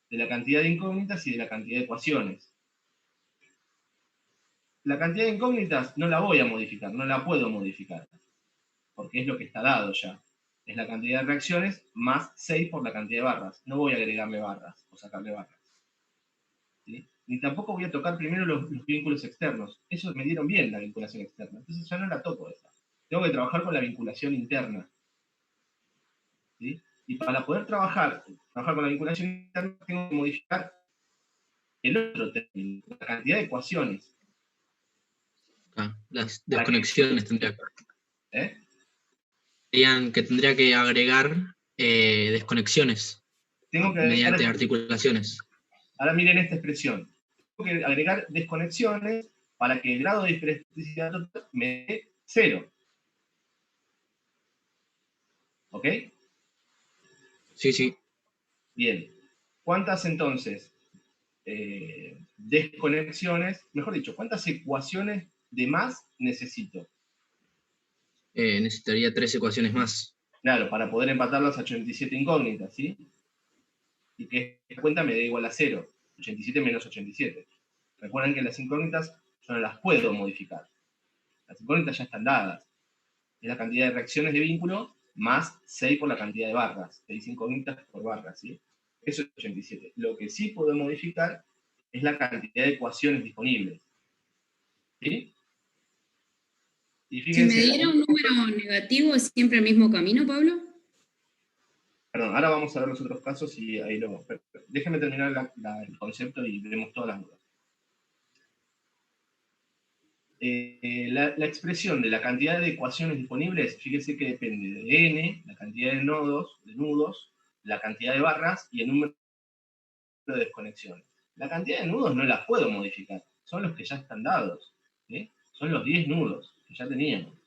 Speaker 1: De la cantidad de incógnitas y de la cantidad de ecuaciones. La cantidad de incógnitas no la voy a modificar, no la puedo modificar, porque es lo que está dado ya. Es la cantidad de reacciones más 6 por la cantidad de barras. No voy a agregarle barras o sacarle barras. ¿Sí? Ni tampoco voy a tocar primero los vínculos externos. Eso me dieron bien la vinculación externa. Entonces ya no la toco esa. Tengo que trabajar con la vinculación interna. ¿Sí? Y para poder trabajar con la vinculación interna, tengo que modificar el otro término, la cantidad de ecuaciones.
Speaker 3: Las desconexiones tendría que...
Speaker 1: ¿Eh?
Speaker 3: Que tendría que agregar desconexiones mediante articulaciones.
Speaker 1: Ahora miren esta expresión. Tengo que agregar desconexiones para que el grado de hiperestaticidad total me dé 0. ¿Ok?
Speaker 3: Sí, sí.
Speaker 1: Bien. ¿Cuántas entonces desconexiones, mejor dicho, cuántas ecuaciones de más necesito?
Speaker 3: Necesitaría 3 ecuaciones más.
Speaker 1: Claro, para poder empatar las 87 incógnitas, ¿sí? Y que esta cuenta me dé igual a 0. 87 menos 87. Recuerden que las incógnitas yo no las puedo modificar. Las incógnitas ya están dadas. Es la cantidad de reacciones de vínculo más 6 por la cantidad de barras. 6 incógnitas por barras, ¿sí? Eso es 87. Lo que sí puedo modificar es la cantidad de ecuaciones disponibles. ¿Sí? Y
Speaker 5: Si
Speaker 1: fíjense,
Speaker 5: me diera un número negativo, ¿es siempre el mismo camino, Pablo?
Speaker 1: perdón, ahora vamos a ver los otros casos y ahí lo... Déjenme terminar el concepto y veremos todas las dudas. La expresión de la cantidad de ecuaciones disponibles, fíjense que depende de n, la cantidad de nudos, la cantidad de barras y el número de desconexiones. La cantidad de nudos no las puedo modificar, son los que ya están dados, ¿sí? Son los 10 nudos que ya teníamos.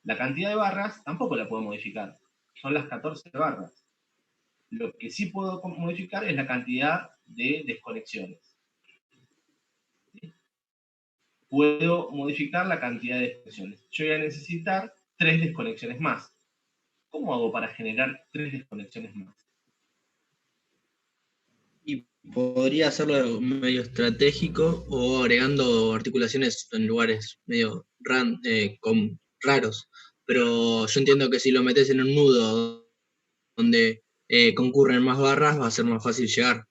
Speaker 1: La cantidad de barras tampoco la puedo modificar, son las 14 barras. Lo que sí puedo modificar es la cantidad de desconexiones. ¿Sí? Puedo modificar la cantidad de desconexiones. Yo voy a necesitar 3 desconexiones más. ¿Cómo hago para generar 3 desconexiones más?
Speaker 3: Y podría hacerlo medio estratégico o agregando articulaciones en lugares medio raros. Pero yo entiendo que si lo metes en un nudo donde concurren más barras, va a ser más fácil llegar.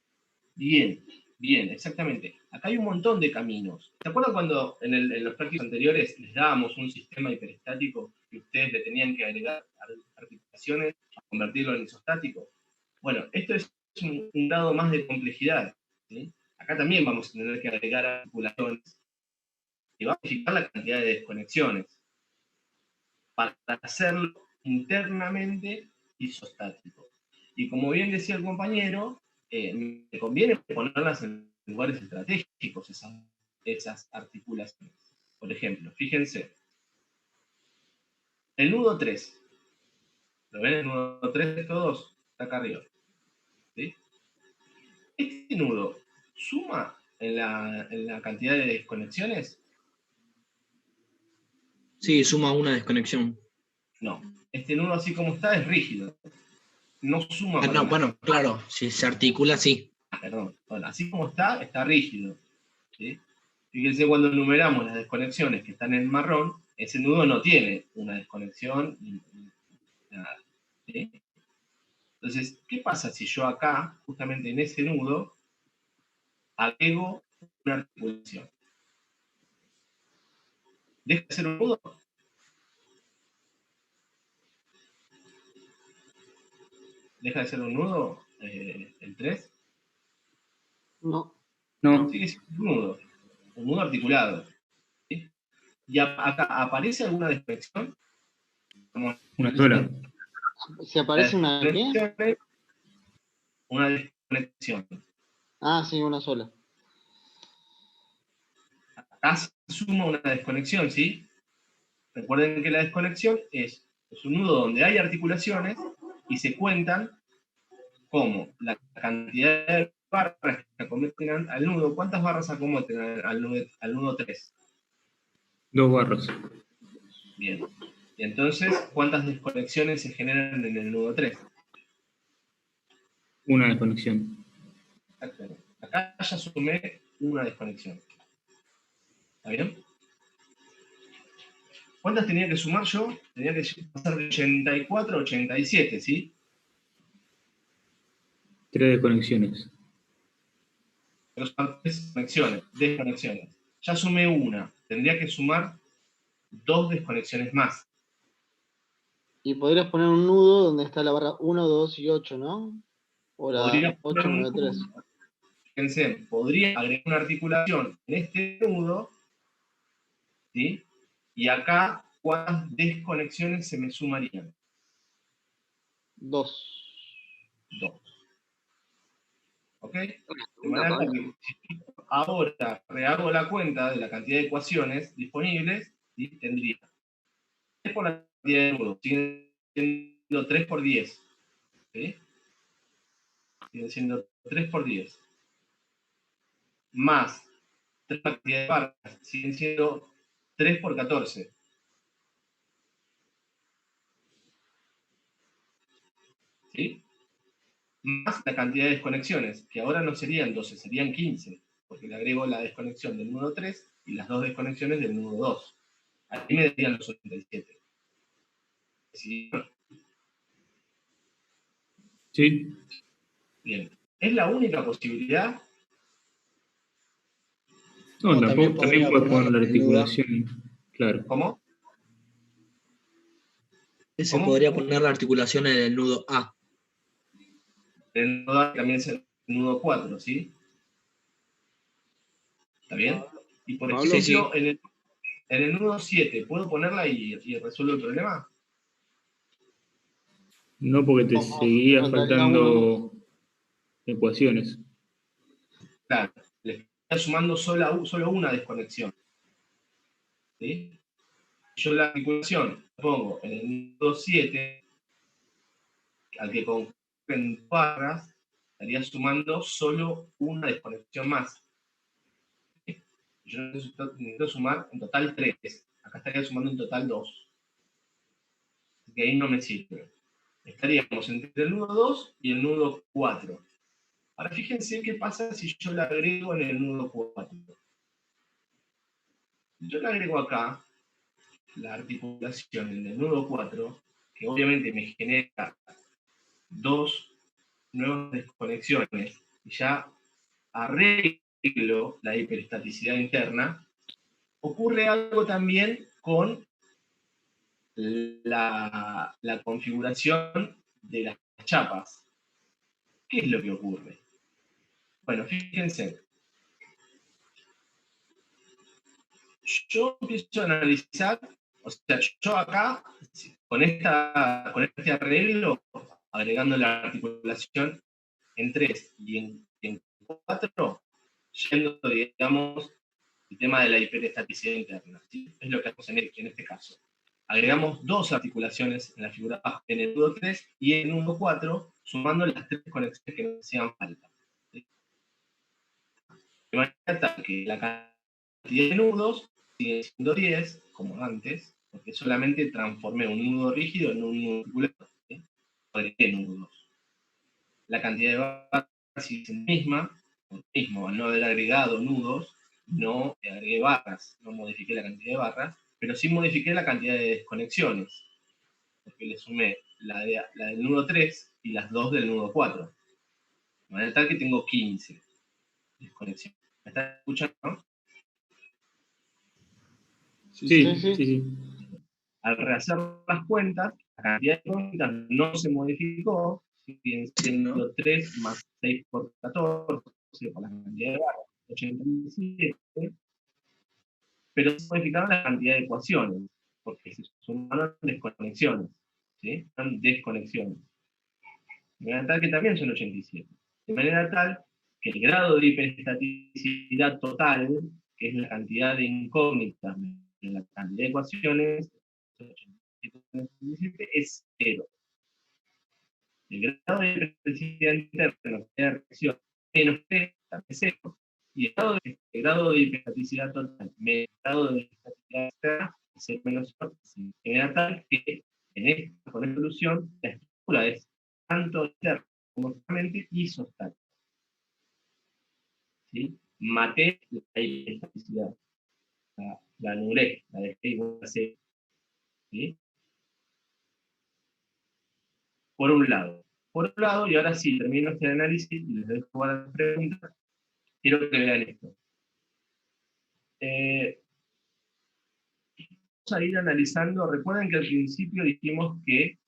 Speaker 1: Bien, bien, exactamente. Acá hay un montón de caminos. ¿Se acuerdan cuando en los prácticos anteriores les dábamos un sistema hiperestático que ustedes le tenían que agregar articulaciones para convertirlo en isostático? Bueno, esto es un grado más de complejidad, ¿sí? Acá también vamos a tener que agregar articulaciones y va a modificar la cantidad de desconexiones para hacerlo internamente isostático. Y como bien decía el compañero, me conviene ponerlas en lugares estratégicos, esas articulaciones. Por ejemplo, fíjense, el nudo 3, ¿lo ven? El nudo 3 todos, está acá arriba. ¿Sí? Este nudo suma en la cantidad de desconexiones.
Speaker 3: Sí, suma una desconexión.
Speaker 1: No, este nudo así como está es rígido. No suma para nada.
Speaker 3: Bueno, claro, si se articula, sí.
Speaker 1: Perdón, bueno, así como está rígido. ¿Sí? Fíjense cuando numeramos las desconexiones que están en marrón, ese nudo no tiene una desconexión ni nada. ¿Sí? Entonces, ¿qué pasa si yo acá, justamente en ese nudo, agrego una articulación? ¿Deja de ser un nudo? ¿Deja de ser un nudo el 3?
Speaker 4: No.
Speaker 9: No,
Speaker 1: Sigue siendo un nudo articulado. ¿Sí? ¿Y acá aparece alguna desconexión?
Speaker 9: una sola.
Speaker 4: ¿Si aparece una qué?
Speaker 1: Una desconexión.
Speaker 4: Ah, sí, una sola.
Speaker 1: Acá se suma una desconexión, ¿sí? Recuerden que la desconexión es un nudo donde hay articulaciones y se cuentan como la cantidad de barras que acometen al nudo. ¿Cuántas barras acometen al nudo 3?
Speaker 9: 2 barras.
Speaker 1: Bien. Y entonces, ¿cuántas desconexiones se generan en el nudo 3?
Speaker 9: Una desconexión.
Speaker 1: Exactamente. Acá ya sumé una desconexión. ¿Está bien? ¿Cuántas tenía que sumar yo? Tenía que pasar de 84 a 87, ¿sí?
Speaker 9: 3 desconexiones.
Speaker 1: Pero son 3 desconexiones. Ya sumé una. Tendría que sumar 2 desconexiones más.
Speaker 4: Y podrías poner un nudo donde está la barra 1, 2 y 8, ¿no? O la
Speaker 1: Podría
Speaker 4: 8,
Speaker 1: poner
Speaker 4: 9, 3.
Speaker 1: Fíjense, podría agregar una articulación en este nudo, ¿sí? Y acá, ¿cuántas desconexiones se me sumarían?
Speaker 4: 2.
Speaker 1: 2. ¿Ok? De
Speaker 10: Pregunta,
Speaker 1: manera
Speaker 10: Pablo.
Speaker 1: que ahora rehago la cuenta de la cantidad de ecuaciones disponibles y tendría 3 por la cantidad de nudos, siguen siendo 3 por 10. ¿Sí? Siguen siendo 3 por 10. Más 3 por la cantidad de barras, siguen siendo 3 por 14. ¿Sí? Más la cantidad de desconexiones, que ahora no serían 12, serían 15, porque le agrego la desconexión del nudo 3 y las 2 desconexiones del nudo 2. Ahí me darían los 87. ¿Sí?
Speaker 9: Sí.
Speaker 1: Bien. ¿Es la única posibilidad?
Speaker 9: No,
Speaker 3: No, también
Speaker 9: también
Speaker 3: podría
Speaker 9: puedes poner la
Speaker 3: ponerlo en el nudo A.
Speaker 9: articulación. Claro.
Speaker 1: ¿Cómo?
Speaker 3: Se
Speaker 1: ¿Cómo?
Speaker 3: podría poner la articulación en el nudo A.
Speaker 1: El nudo A también es el nudo 4, ¿sí? ¿Está bien? Y por
Speaker 4: Pablo.
Speaker 1: ejemplo,
Speaker 3: Sí.
Speaker 1: en el nudo 7, ¿puedo ponerla y resuelvo el problema?
Speaker 9: No, porque te
Speaker 4: No,
Speaker 9: seguía
Speaker 4: faltaría uno.
Speaker 9: faltando ecuaciones.
Speaker 1: Claro, le estoy sumando solo una desconexión. ¿Sí? Yo la articulación la pongo en el nudo 7, al que concurren barras, estaría sumando solo una desconexión más. ¿Sí? Yo necesito sumar en total 3. Acá estaría sumando en total 2. Así que ahí no me sirve. Estaríamos entre el nudo 2 y el nudo 4. Ahora fíjense qué pasa si yo la agrego en el nudo 4. Yo le agrego acá la articulación en el nudo 4, que obviamente me genera 2 nuevas desconexiones, y ya arreglo la hiperestaticidad interna. Ocurre algo también con la configuración de las chapas. ¿Qué es lo que ocurre? Bueno, fíjense. Yo empiezo a analizar, o sea, yo acá, con este arreglo, agregando la articulación en 3 y en 4, yendo, digamos, el tema de la hiperestaticidad interna. ¿Sí? Es lo que hacemos en este caso. Agregamos 2 articulaciones en la figura A, en el nudo 3 y en el nudo 4, sumando las 3 conexiones que nos hacían falta. ¿Sí? De manera tal que la cantidad de nudos sigue siendo 10, como antes, porque solamente transformé un nudo rígido en un nudo circular, ¿sí? Agregué nudos. La cantidad de barras sigue siendo la misma, por lo mismo, al no haber agregado nudos, no agregué barras, no modifiqué la cantidad de barras, pero sí modifiqué la cantidad de desconexiones, porque le sumé la del nudo 3 y las 2 del nudo 4. De manera tal que tengo 15 desconexiones. ¿Me estás escuchando, no?
Speaker 9: Sí.
Speaker 1: Al rehacer las cuentas, la cantidad de cuentas no se modificó, siguen siendo 3 más 6 por 14, por la cantidad de barras, 87, pero se modificaron la cantidad de ecuaciones, porque se sumaron desconexiones, ¿sí? Son desconexiones. De manera tal que también son 87. De manera tal que el grado de hiperestaticidad total, que es la cantidad de incógnitas de la cantidad de ecuaciones, 87, es 0. El grado de hiperestaticidad interna de la reacción menos T es 0. Y el grado de hiperestaticidad total menos el grado de hiperestaticidad externa es 0 menos 1. De manera tal que con esta solución la estructura es tanto interna como externamente isostática. ¿Sí? Maté la hiperestaticidad. La anulé, la dejé igual a 0. ¿Sí? Por un lado. Por otro lado, y ahora sí, termino este análisis y les dejo para las preguntas, quiero que vean esto. Vamos a ir analizando, recuerden que al principio dijimos que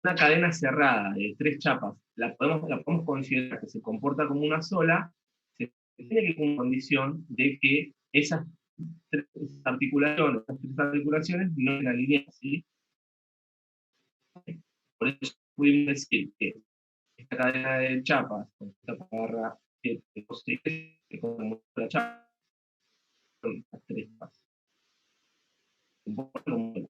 Speaker 1: una cadena cerrada de 3 chapas, la podemos considerar que se comporta como una sola, se tiene que con condición de que esas 3 articulaciones no estén alineadas, ¿sí? Por eso pudimos decir que esta cadena de chapas, con esta barra 7, 6, que como la chapa, son las 3 chapas. Se comporta como una. Lo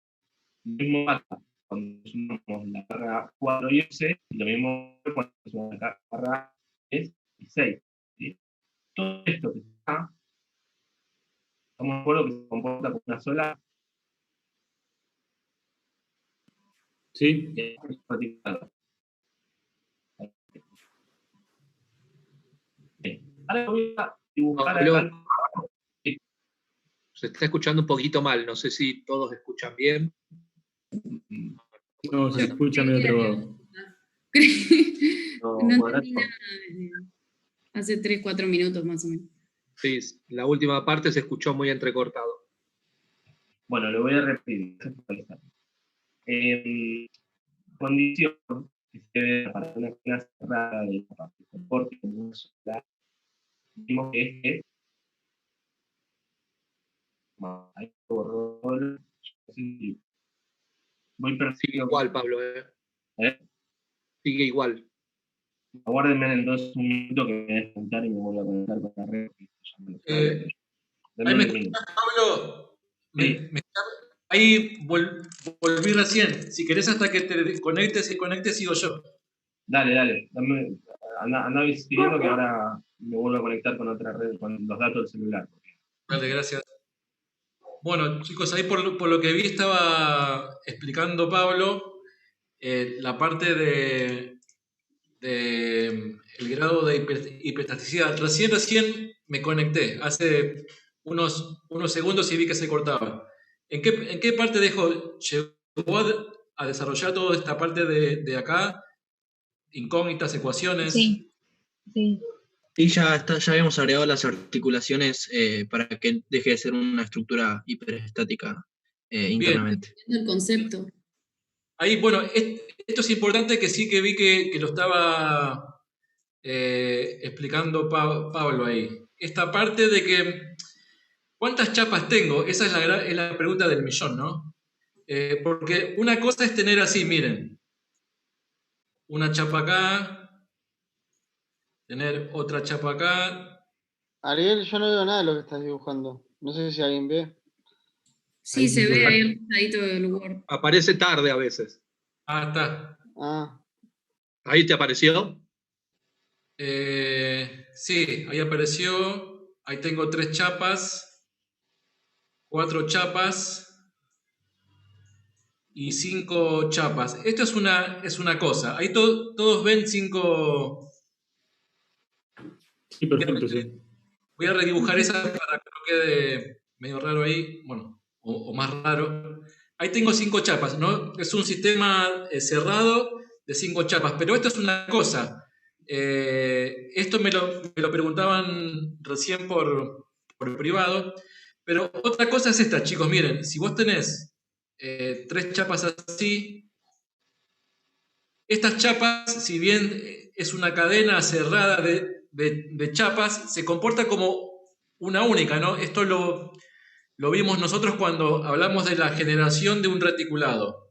Speaker 1: mismo pasa cuando sumamos la barra 4 y 11, y lo mismo cuando sumamos la barra 10 y 6. ¿Sí? Todo esto que está, estamos de acuerdo que se comporta como una sola.
Speaker 9: Sí.
Speaker 1: Ahora voy a dibujar
Speaker 2: Pablo,
Speaker 1: acá.
Speaker 2: se está escuchando un poquito mal, no sé si todos escuchan bien.
Speaker 9: No, se escucha medio trabado.
Speaker 1: No,
Speaker 5: No
Speaker 1: bueno,
Speaker 5: entendí nada hace 3, 4 minutos más o menos.
Speaker 2: Sí, la última parte se escuchó muy entrecortado.
Speaker 1: Bueno, lo voy a repetir. Condición que se debe para una clase cerrada de soporte como una sola, dijimos que es que hay rol, voy
Speaker 2: Sigue igual, Pablo. Sigue igual.
Speaker 1: Aguárdenme entonces un minuto que me voy a descontar y me vuelvo a conectar con la red.
Speaker 12: ¿Ahí me escuchás, Pablo?
Speaker 1: Sí.
Speaker 12: Ahí volví recién. Si querés hasta que te conectes y conectes, sigo yo.
Speaker 1: Dale. Anda pidiendo que ahora me vuelvo a conectar con otra red, con los datos del celular.
Speaker 12: Dale, gracias. Bueno, chicos, ahí por lo que vi estaba explicando Pablo la parte de el grado de hiperplasticidad. Recién me conecté, hace unos segundos y vi que se cortaba. ¿En qué parte llegó a desarrollar toda esta parte de acá? Incógnitas, ecuaciones.
Speaker 5: Sí.
Speaker 3: Y ya habíamos agregado las articulaciones para que deje de ser una estructura hiperestática internamente.
Speaker 5: El concepto.
Speaker 12: Ahí, bueno, esto es importante, que sí que vi que lo estaba explicando Pablo ahí. Esta parte de que, ¿cuántas chapas tengo? Esa es la pregunta del millón, ¿no? Porque una cosa es tener así, miren, una chapa acá, tener otra chapa acá.
Speaker 4: Ariel, yo no veo nada de lo que estás dibujando. No sé si alguien ve.
Speaker 5: Sí, se ve ahí el costadito del Word.
Speaker 2: Aparece tarde a veces.
Speaker 12: Ah, está.
Speaker 2: ¿Ahí te apareció?
Speaker 12: Sí, ahí apareció. Ahí tengo 3 chapas, 4 chapas y 5 chapas. Esto es una cosa. Ahí todos ven 5.
Speaker 9: Sí, perfecto, sí.
Speaker 12: Voy a redibujar esa para que no quede medio raro ahí. Bueno, o más raro. Ahí tengo 5 chapas, ¿no? Es un sistema cerrado de 5 chapas. Pero esto es una cosa. Esto me lo preguntaban recién por privado. Pero otra cosa es esta, chicos. Miren, si vos tenés 3 chapas así, estas chapas, si bien es una cadena cerrada de chapas, se comporta como una única, ¿no? Esto lo vimos nosotros cuando hablamos de la generación de un reticulado.